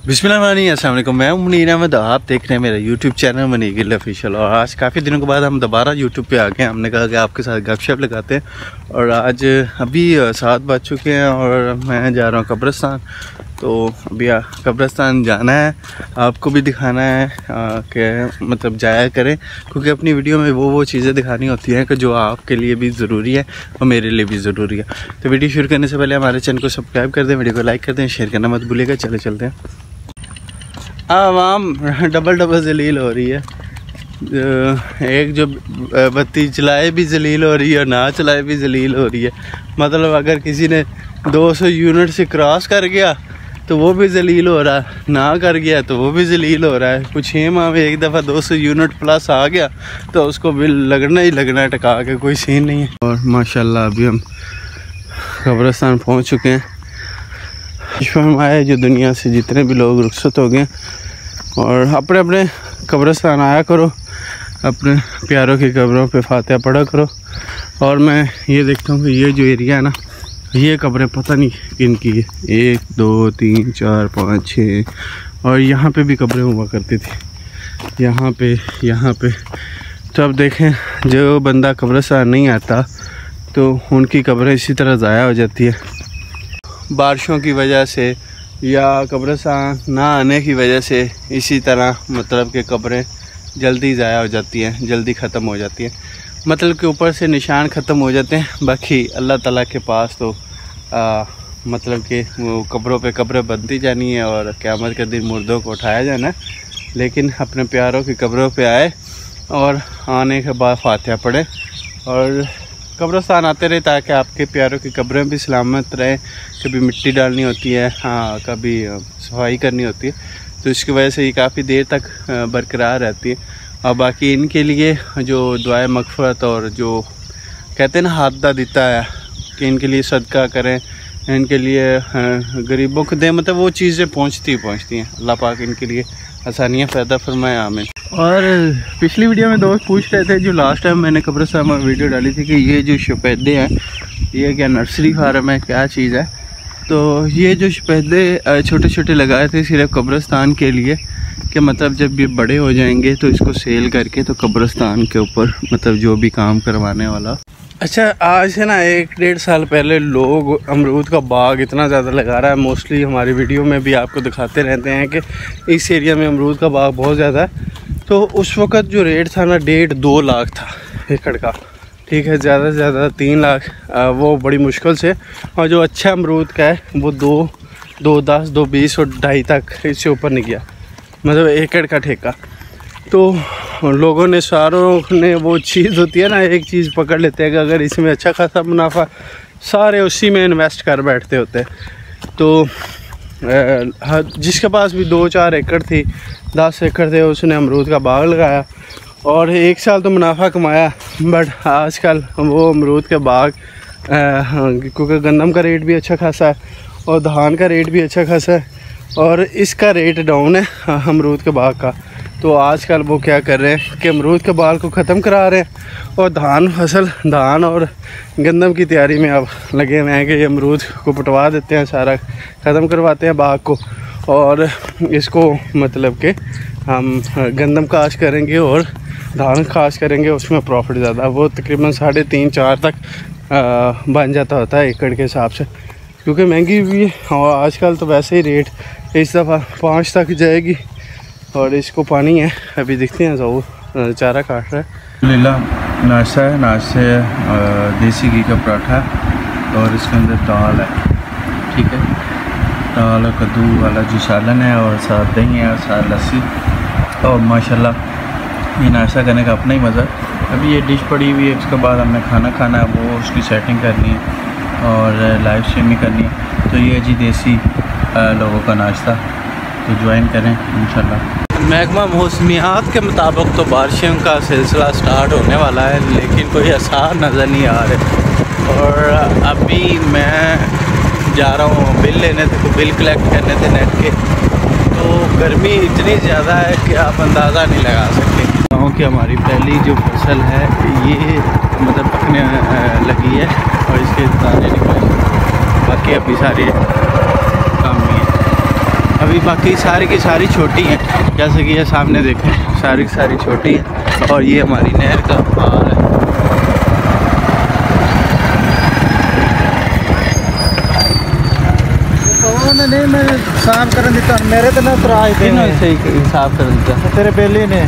बिस्मिल्लाहिर्रहमानिर्रहीम, अस्सलाम वालेकुम। मैं मुनीर अहमद, आप देख रहे हैं मेरा YouTube channel Munir Gill official. और आज काफ़ी दिनों के बाद हम दोबारा यूट्यूब पे आ गए। हमने कहा कि आपके साथ गपशप लगाते हैं। और आज अभी 7 बज चुके हैं और मैं जा रहा हूँ कब्रिस्तान। तो अभी कब्रिस्तान जाना है, आपको भी दिखाना है कि मतलब जाया करें, क्योंकि अपनी वीडियो में वो चीज़ें दिखानी होती हैं कि जो आपके लिए भी ज़रूरी है और मेरे लिए भी ज़रूरी है। तो वीडियो शुरू करने से पहले हमारे चैनल को सब्सक्राइब कर दें, वीडियो को लाइक कर दें, शेयर करना मत भूलिएगा। चलते हैं। आवाम डबल जलील हो रही है। एक जो बत्ती चलाए भी जलील हो रही है और ना चलाए भी जलील हो रही है। मतलब अगर किसी ने 200 यूनिट से क्रॉस कर गया तो वो भी जलील हो रहा है, ना कर गया तो वो भी जलील हो रहा है। कुछ 6 माह में एक दफ़ा 200 यूनिट प्लस आ गया तो उसको बिल लगना ही लगना है, टका के कोई सीन नहीं है। और माशाल्लाह अभी हम कब्रिस्तान पहुँच चुके हैं। फरमाए जो दुनिया से जितने भी लोग रुखसत हो गए और अपने अपने कब्रिस्तान आया करो, अपने प्यारों की कब्रों पे फातिहा पढ़ा करो। और मैं ये देखता हूँ कि ये जो एरिया है ना, ये कब्रें पता नहीं किन की है। 1 2 3 4 5 6 और यहाँ पे भी कब्रें हुआ करती थी, यहाँ पे। तो अब देखें, जो बंदा कब्रिस्तान नहीं आता तो उनकी कब्रें इसी तरह ज़ाया हो जाती है बारिशों की वजह से या कब्रिस्तान ना आने की वजह से। इसी तरह मतलब कि कब्रें जल्दी ज़ाया हो जाती हैं, जल्दी ख़त्म हो जाती हैं। मतलब कि ऊपर से निशान ख़त्म हो जाते हैं, बाकी अल्लाह ताला के पास तो मतलब कि वो कब्रों पे कब्रें बनती जानी है और क़यामत के दिन मुर्दों को उठाया जाना है। लेकिन अपने प्यारों की कब्रों पे आए और आने के बाद फातिहा पढ़े और कब्रिस्तान आते रहे, ताकि आपके प्यारों की कब्रें भी सलामत रहें। कभी मिट्टी डालनी होती है, हाँ कभी सफाई करनी होती है, तो इसकी वजह से ये काफ़ी देर तक बरकरार रहती है। और बाकी इनके लिए जो दुआए मग़फ़िरत और जो कहते हैं ना हाददा देता है कि इनके लिए सदका करें, इनके लिए गरीबों को दें, मतलब वो चीज़ें पहुँचती हैं। अल्लाह पाक इनके लिए आसानियाँ पैदा फरमाए, आमीन। और पिछली वीडियो में दोस्त पूछ रहे थे, जो लास्ट टाइम मैंने कब्रिस्तान में वीडियो डाली थी, कि ये जो सफ़ेदे हैं ये क्या नर्सरी फार्म है, क्या चीज़ है। तो ये जो सफ़ेदे छोटे छोटे लगाए थे सिर्फ कब्रिस्तान के लिए, कि मतलब जब ये बड़े हो जाएंगे तो इसको सेल करके तो कब्रिस्तान के ऊपर मतलब जो भी काम करवाने वाला। अच्छा, आज से ना 1-1.5 साल पहले लोग अमरूद का बाग इतना ज़्यादा लगा रहा है। मोस्टली हमारी वीडियो में भी आपको दिखाते रहते हैं कि इस एरिया में अमरूद का बाग बहुत ज़्यादा है। तो उस वक़्त जो रेट था ना 1.5-2 लाख था एकड़ का, ठीक है, ज़्यादा से ज़्यादा 3 लाख वो बड़ी मुश्किल से। और जो अच्छा अमरूद का है वो 2-10, 2-20 और 2.5 तक, इससे ऊपर नहीं गया, मतलब एकड़ का ठेका। तो लोगों ने सारों ने वो चीज़ होती है ना, एक चीज़ पकड़ लेते हैं कि अगर इसमें अच्छा खासा मुनाफा, सारे उसी में इन्वेस्ट कर बैठते होते हैं। तो जिसके पास भी 2-4 एकड़ थी, 10 एकड़ थे, उसने अमरूद का बाग लगाया और 1 साल तो मुनाफा कमाया। बट आजकल वो अमरूद के बाग क्योंकि गंदम का रेट भी अच्छा खासा है और धान का रेट भी अच्छा खासा है और इसका रेट डाउन है अमरूद के बाग का। तो आजकल वो क्या कर रहे हैं कि अमरूद के बाग को ख़त्म करा रहे हैं और धान और गंदम की तैयारी में अब लगे हुए हैं कि अमरूद को पटवा देते हैं, सारा ख़त्म करवाते हैं बाग को और इसको मतलब कि हम गंदम काश करेंगे और धान काश करेंगे, उसमें प्रॉफिट ज़्यादा। वो तकरीबन 3.5-4 तक बन जाता होता है एकड़ के हिसाब से, क्योंकि महंगी भी है और आजकल तो वैसे ही रेट इस दफ़ा 5 तक जाएगी। और इसको पानी है, अभी देखते हैं, जो चारा काट रहा है। लीला नाश्ता है, नाश्ते देसी घी का पराठा और इसके अंदर दाल है, ठीक है, दाल और कद्दू वाला जो सालन है और साथ दही है और साथ लस्सी। और माशाल्लाह ये नाश्ता करने का अपना ही मज़ा। अभी ये डिश पड़ी हुई है, उसके बाद हमने खाना खाना है, वो उसकी सेटिंग करनी है और लाइव स्ट्रीमिंग करनी है। तो ये जी देसी लोगों का नाश्ता, तो ज्वाइन करें इंशाल्लाह। महकमा मौसमियात के मुताबिक तो बारिशों का सिलसिला स्टार्ट होने वाला है, लेकिन कोई आसार नज़र नहीं आ रहे। और अभी मैं जा रहा हूँ बिल लेने थे, तो बिल कलेक्ट करने थे नेट के। तो गर्मी इतनी ज़्यादा है कि आप अंदाज़ा नहीं लगा सकते। गाँव की हमारी पहली जो फसल है ये मतलब पकने लगी है और इसके दाने निकले, बाकी अभी सारे काम नहीं है। अभी बाकी सारी की सारी छोटी हैं, जैसे कि ये सामने देखें सारी की सारी छोटी हैं। और ये हमारी नहर का हाल है। नहीं मैं साफ कर दिता मेरे तो ना तराज दे सही साफ कर दिता तेरे बेली ने।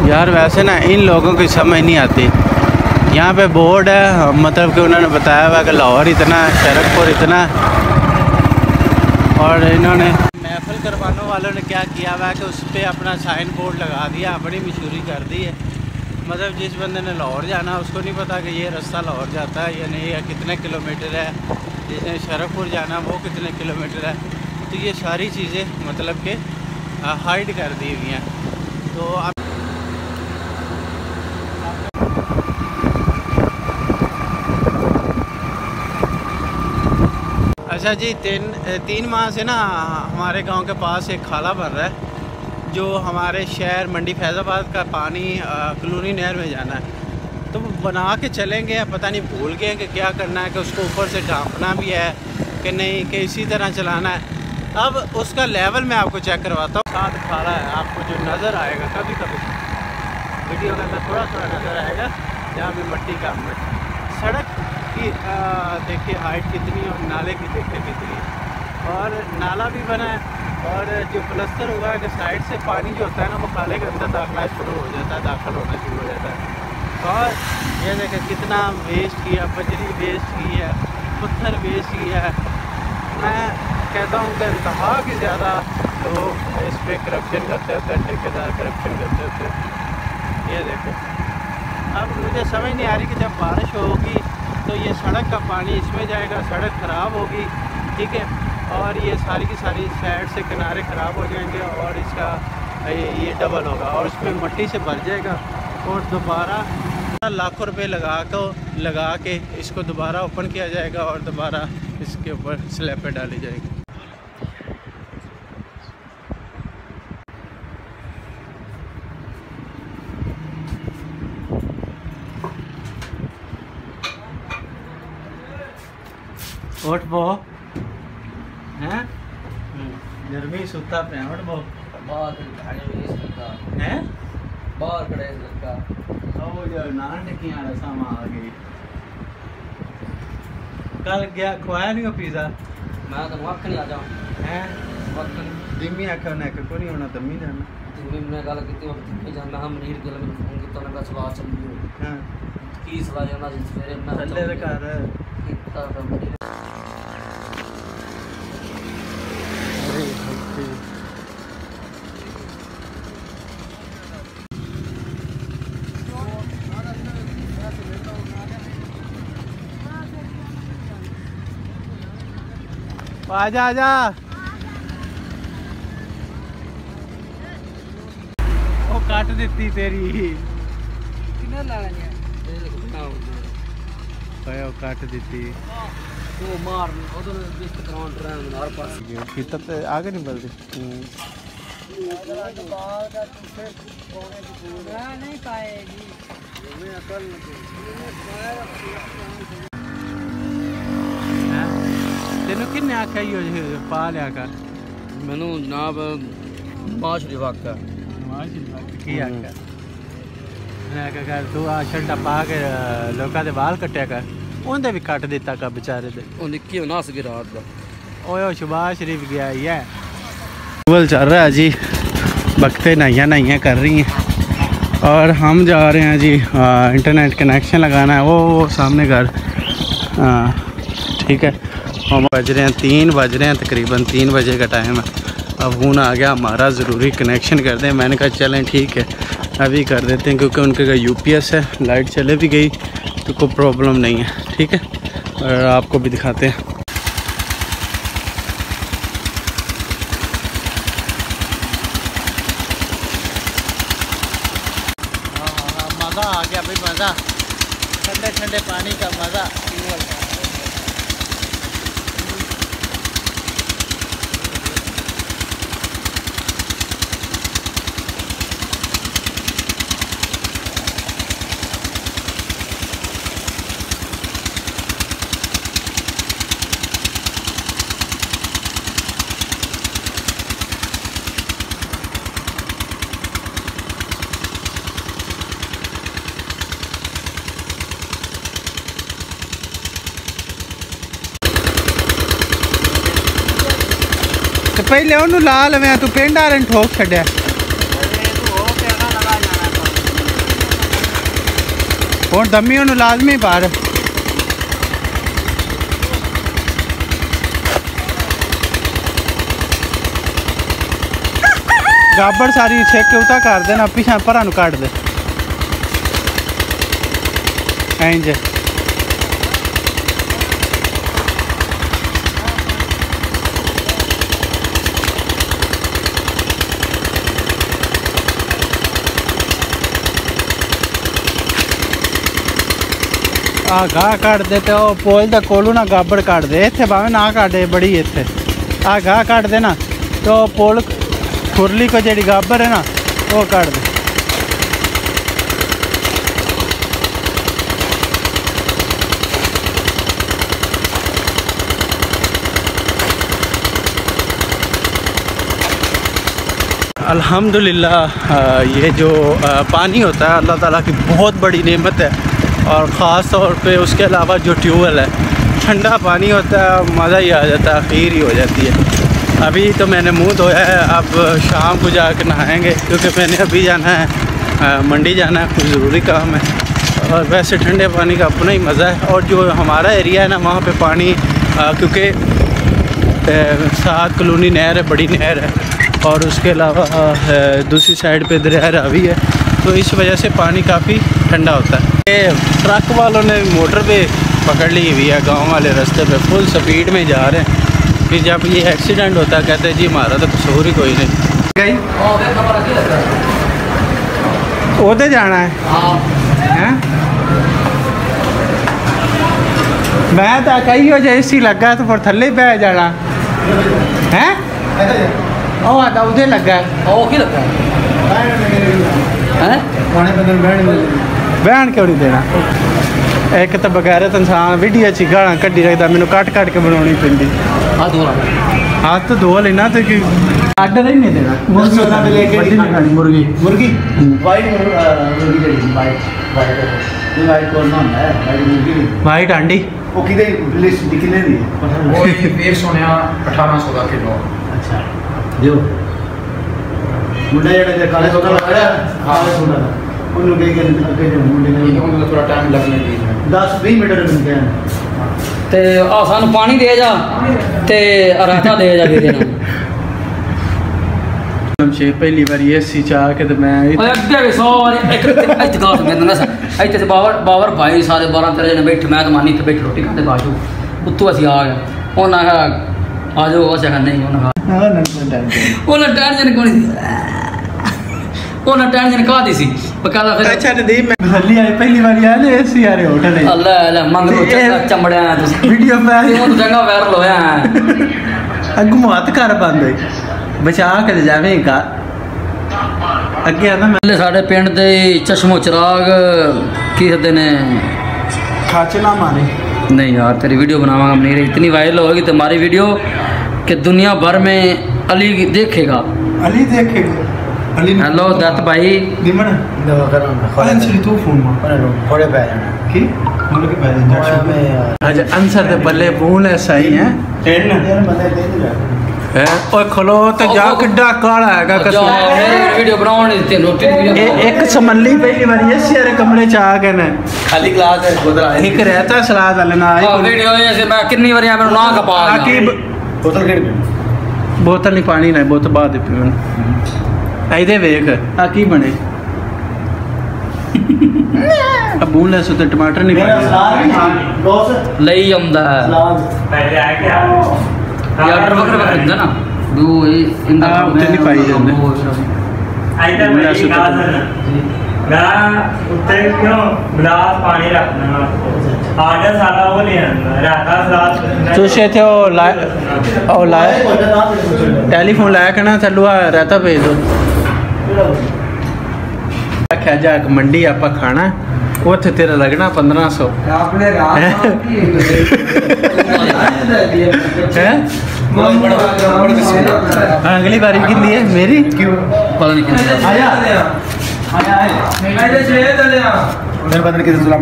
यार वैसे ना इन लोगों की समझ नहीं आती। यहाँ पे बोर्ड है, मतलब कि उन्होंने बताया हुआ कि लाहौर इतना है, शरकपुर इतना है, और इन्होंने महफिल करवाने वालों ने क्या किया हुआ है कि उस पर अपना साइन बोर्ड लगा दिया, बड़ी मशहूरी कर दी है। मतलब जिस बंदे ने लाहौर जाना उसको नहीं पता कि ये रास्ता लाहौर जाता है या नहीं, या कितने किलोमीटर है। जिसने शरकपुर जाना वो कितने किलोमीटर है। तो ये सारी चीज़ें मतलब कि हाइड कर दी हुई हैं। तो अब अच्छा जी, तीन माह से ना हमारे गांव के पास एक खाला बन रहा है जो हमारे शहर मंडी फैज़ाबाद का पानी कलोनी नहर में जाना है। तो वो बना के चलेंगे, पता नहीं भूल गए कि क्या करना है, कि उसको ऊपर से ढांपना भी है कि नहीं, कि इसी तरह चलाना है। अब उसका लेवल मैं आपको चेक करवाता हूँ। साथ खाला है, आपको जो नज़र आएगा कभी कभी वीडियो के अंदर थोड़ा थोड़ा नज़र आएगा, जहाँ भी मिट्टी का सड़क की देखिए हाइट कितनी है, और नाले की देखिए कितनी है। और नाला भी बना है, और जो प्लस्तर हुआ है कि साइड से पानी जो होता है ना वो खाले के अंदर दाखिला शुरू हो जाता है, दाखिल होना शुरू हो जाता है। और ये देखें कितना वेस्ट किया, बजरी वेस्ट की है, पत्थर वेस्ट किया है। मैं कहता हूँ कि इंतहा की ज़्यादा लोग इस पर करप्शन करते होते हैं, ठेकेदार करप्शन करते होते हैं। ये देखो, अब मुझे समझ नहीं आ रही कि जब बारिश होगी तो ये सड़क का पानी इसमें जाएगा, सड़क ख़राब होगी, ठीक है, और ये सारी की सारी साइड से किनारे ख़राब हो जाएंगे, और इसका ये डबल होगा, और उसमें मिट्टी से भर जाएगा, और दोबारा लाखों रुपए लगा के इसको दोबारा ओपन किया जाएगा, और दोबारा इसके ऊपर स्लैब पे डाली जाएगी। उठ बो हैं, गर्मी सुता पे उठ बो बाहर हैं, बाहर खड़े लड़का ओ जो नान टिक्कियां वाला सामा आ गई। कल गया खवाया नहीं वो पिज़्ज़ा, मैं तो वक्त नहीं आ जाऊं हैं वक्त दिमी आखा ने को नहीं होना तमी जाना। दिमी मैं गल की वक्त नहीं जाना, हम नीर गल में फोन किया ना सलाह चली हां की सलाह जाना जिस सवेरे मैं थल्ले दे घर कितना बड़ी आजा आजा। वो काट देती तेरी कितना लाया वो काट देती वो मार उधर जिस ग्राउंड रहा हर पास भीतर तो आगे नहीं बढ़ती। नहीं पाएगी तेनों किन्ने आख्या पा लिया कर मैनू जनाब माश रिवाक की आख्या मैं कर तू आ शर्टा पा के लोगों के बाल कट्टिया कर, उन्हें भी कट दिता का बेचारे दे। वो निक्की नास की रात का ओए शबाज शरीफ गया ही है। ट्यूबवेल चल रहा है जी, बख्ते नहाइयाँ कर रही हैं, और हम जा रहे हैं जी इंटरनेट कनेक्शन लगाना है वो सामने घर। ठीक है, हम बज रहे हैं 3 बज रहे हैं, तकरीबन 3 बजे का टाइम है। अब फोन आ गया हमारा, ज़रूरी कनेक्शन कर दें। मैंने कहा चलें ठीक है अभी कर देते हैं, क्योंकि उनके का यूपीएस है, लाइट चले भी गई तो कोई प्रॉब्लम नहीं है। ठीक है, और आपको भी दिखाते हैं। मज़ा आ गया भाई, मज़ा, ठंडे ठंडे पानी का मज़ा। पहले ओनू ला लवें तू पिंड आ रहे ठोक छड्या हुण दमी ओनू लाजमी बाहर गाबड़ सारी छेक के उता कर देना पिछा परा नू काट दे इंज आ गाह काट दे तो पोल दा कोलू ना गाबड़ काट दे इत्थे भावे ना काटे बड़ी इत्थे आ गाह काट दे ना तो पोल खुरली को जेड़ी गाबर है ना वो काट दे अल्हम्दुलिल्लाह ये जो पानी होता है अल्लाह ताला की बहुत बड़ी नेमत है और ख़ास तौर पे उसके अलावा जो ट्यूबवेल है ठंडा पानी होता है मज़ा ही आ जाता है खीर ही हो जाती है। अभी तो मैंने मुंह धोया है अब शाम को जाकर नहाएंगे क्योंकि मैंने अभी जाना है मंडी जाना है कुछ ज़रूरी काम है और वैसे ठंडे पानी का अपना ही मज़ा है। और जो हमारा एरिया है ना वहाँ पे पानी क्योंकि साथ कॉलोनी नहर है बड़ी नहर है और उसके अलावा दूसरी साइड पे दरिया रावी है तो इस वजह से पानी काफ़ी ठंडा होता है। ये ट्रक वालों ने मोटर पे पकड़ ली हुई है गाँव वाले रास्ते पे फुल स्पीड में जा रहे हैं फिर जब ये एक्सीडेंट होता है कहते हैं जी हमारा तो कसूर ही कोई नहीं गई उधर जाना है हैं मैं तो कही हो जाए इसी लगा तो फिर थले बह जाना है उधर लगा है बहन क्यों नहीं देना एक तो बगैरत इंसान वीडियो च गालां कड्डी रखता मैनू कट के बनानी पैंदी हाथ तो धो लेना तो आर्डर ही नहीं देना मुर्गी मुर्गी वाइट आंडी मुंडा जेड़ा काले सोटा लग रहा हां सोटा ਉਹਨੂੰ ਕਹੀ ਕਿ ਅੱਗੇ ਦੇ ਮੁੰਡੇ ਨੇ ਉਹਨੂੰ ਥੋੜਾ ਟਾਈਮ ਲੱਗਣਾ ਹੈ 10-20 ਮਿੰਟ ਰੁਕਦੇ ਹਨ ਤੇ ਆ ਸਾਨੂੰ ਪਾਣੀ ਦੇ ਜਾ ਤੇ ਰਾਤਾ ਦੇ ਜਾ ਵੀਰੇ ਨੂੰ हमशे पहली बार ये सी चाह के तो मैं ਅੱਗੇ ਵੀ 100 ਵਾਰੀ ਇੱਕ ਇਤਕਾਸ ਮੈਨੂੰ ਨਾ ਇੱਥੇ ਤੇ ਬਾਵਰ ਭਾਈ ਸਾਰੇ 12-13 ਜਣੇ ਬੈਠੇ ਮੈਂ ਤਾਂ ਮਾਨੀ ਤੇ ਬੈਠ ਰੋਟੀ ਖਾਂਦੇ ਬਾਜੂ ਉੱਤੋਂ ਅਸੀਂ ਆ ਗਏ ਉਹਨਾਂ ਆ ਜਾਓ ਅਸੀਂ ਨਹੀਂ ਉਹਨਾਂ ਟੈਨਸ਼ਨ ਕੋਣੀ ਉਹਨਾਂ ਟੈਨਸ਼ਨ ਕਾਦੀ ਸੀ ਬਕਾਲਾ ਫਿਰ अच्छा नदीम मैं थल्ली आई पहली बार यार एसी आ रहे होटल है ਅੱਲਾ ਅੱਲਾ ਮੰਗ ਲੋ ਚਮੜਿਆ ਤੁਸੀਂ वीडियो में ਉਹ ਜਗ੍ਹਾ ਵਾਇਰਲ ਹੋਇਆ अगू हथ कर बंद बचा के जावेगा अगे आना मैं साडे पिंड दे चश्मो चिराग की कहते ने खाचे ना मारे नहीं यार तेरी वीडियो बनावांगा नहीं रही इतनी वायरल होगी तुम्हारी वीडियो कि दुनिया भर में अली देखेगा अली देखेगा अली हेलो दत्त भाई दिमन दवा करांगा अंसर तू फोन में थोड़े पै जाना की मुड़ के पै जाना में आज अंसर दे बल्ले फूल है सही है टेन बंदे दे है ओए खलो तो जा किड्डा काला हैगा कसम वीडियो बनाने ते रोटी एक समल्ली पहली बार ये सारे कमरे च आ गए ने खाली ग्लास है बोतल एक रहता सलाद वाले ना आई वीडियो ऐसे मैं कितनी बार यहां पे ना कपा की बोतल केड़ी बोतल नहीं पानी ना बोतल बाद पी मैं आइदे वेख आ की बने अब बोलने से तो टमाटर नहीं पाए लई आंदा है पहले आ गया यार वक्र वक्र ਹੁੰਦਾ ना दो इंदा ਉੱਤੇ ਨਹੀਂ ਪਾਈ ਜਾਂਦੇ आइदा मेरी गाल गा उत्ते क्यों गिलास पानी रखना आर्डर सारा वो ले आना राता सलाद तुझे थे ओ लाए टेलीफोन लाया करना थल्लू रहता भेज दो आख्या जा मंडी आप खाना उथे तेरा लगना 1500 आपने अगली बारी कितनी है मेरी क्यों पता नहीं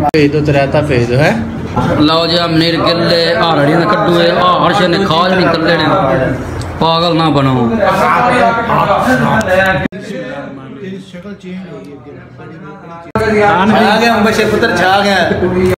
भेज दो तो रहता भेज दो है लाओ जी मनीर गिल्ले आ रड़ियां कड्डू है आ हर्ष ने खाज नहीं कल्ले ने पागल ना बनो। छा गया, पुत्र छा गया।